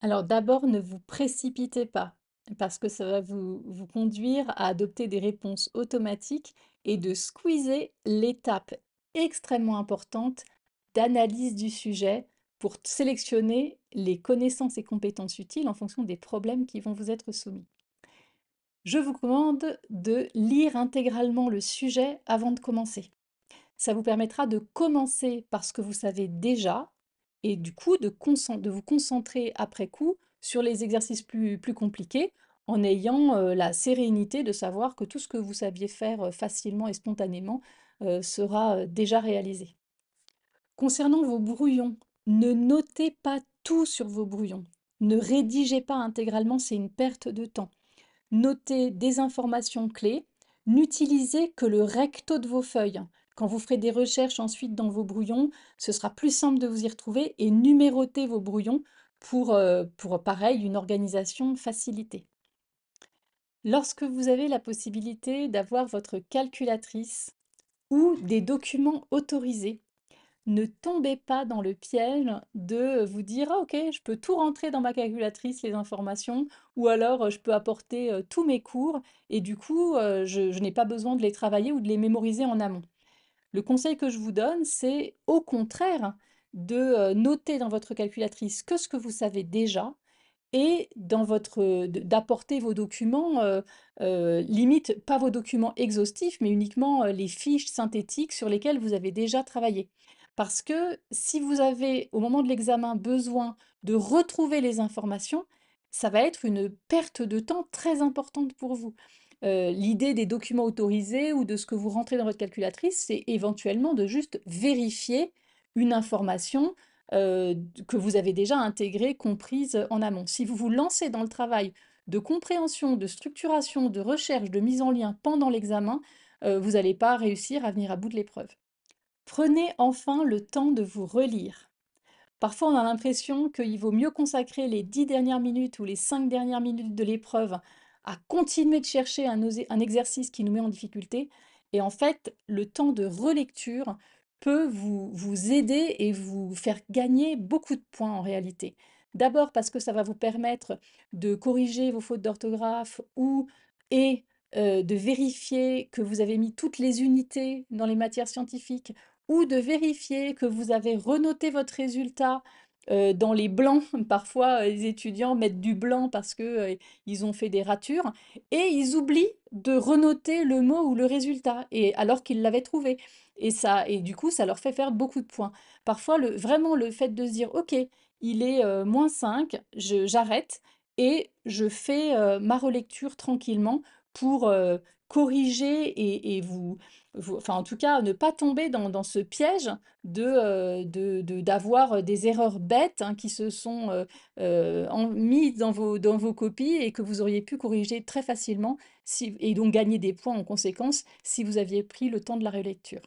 Alors d'abord, ne vous précipitez pas, parce que ça va vous conduire à adopter des réponses automatiques et de squeezer l'étape extrêmement importante d'analyse du sujet pour sélectionner les connaissances et compétences utiles en fonction des problèmes qui vont vous être soumis. Je vous recommande de lire intégralement le sujet avant de commencer. Ça vous permettra de commencer par ce que vous savez déjà et du coup de vous concentrer après coup sur les exercices plus compliqués en ayant la sérénité de savoir que tout ce que vous saviez faire facilement et spontanément sera déjà réalisé. Concernant vos brouillons, ne notez pas tout sur vos brouillons. Ne rédigez pas intégralement, c'est une perte de temps. Notez des informations clés, n'utilisez que le recto de vos feuilles. Quand vous ferez des recherches ensuite dans vos brouillons, ce sera plus simple de vous y retrouver et numérotez vos brouillons pour pareil, une organisation facilitée. Lorsque vous avez la possibilité d'avoir votre calculatrice ou des documents autorisés, ne tombez pas dans le piège de vous dire: «Ah OK, je peux tout rentrer dans ma calculatrice, les informations, ou alors, je peux apporter, tous mes cours et du coup, je n'ai pas besoin de les travailler ou de les mémoriser en amont». Le conseil que je vous donne, c'est au contraire de, noter dans votre calculatrice que ce que vous savez déjà et dans votre, d'apporter vos documents, limite pas vos documents exhaustifs, mais uniquement, les fiches synthétiques sur lesquelles vous avez déjà travaillé. Parce que si vous avez, au moment de l'examen, besoin de retrouver les informations, ça va être une perte de temps très importante pour vous. L'idée des documents autorisés ou de ce que vous rentrez dans votre calculatrice, c'est éventuellement de juste vérifier une information que vous avez déjà intégrée, comprise en amont. Si vous vous lancez dans le travail de compréhension, de structuration, de recherche, de mise en lien pendant l'examen, vous n'allez pas réussir à venir à bout de l'épreuve. Prenez enfin le temps de vous relire. Parfois, on a l'impression qu'il vaut mieux consacrer les 10 dernières minutes ou les 5 dernières minutes de l'épreuve à continuer de chercher un exercice qui nous met en difficulté. Et en fait, le temps de relecture peut vous aider et vous faire gagner beaucoup de points en réalité. D'abord parce que ça va vous permettre de corriger vos fautes d'orthographe et de vérifier que vous avez mis toutes les unités dans les matières scientifiques ou de vérifier que vous avez renoté votre résultat dans les blancs. Parfois, les étudiants mettent du blanc parce que, ils ont fait des ratures et ils oublient de renoter le mot ou le résultat et alors qu'ils l'avaient trouvé et du coup, ça leur fait perdre beaucoup de points. Parfois, vraiment le fait de se dire: «OK, il est, -5, j'arrête et je fais, ma relecture tranquillement» pour, corriger et enfin, en tout cas, ne pas tomber dans ce piège d'avoir des erreurs bêtes, hein, qui se sont, mises dans vos copies et que vous auriez pu corriger très facilement si et donc gagner des points en conséquence, si vous aviez pris le temps de la relecture.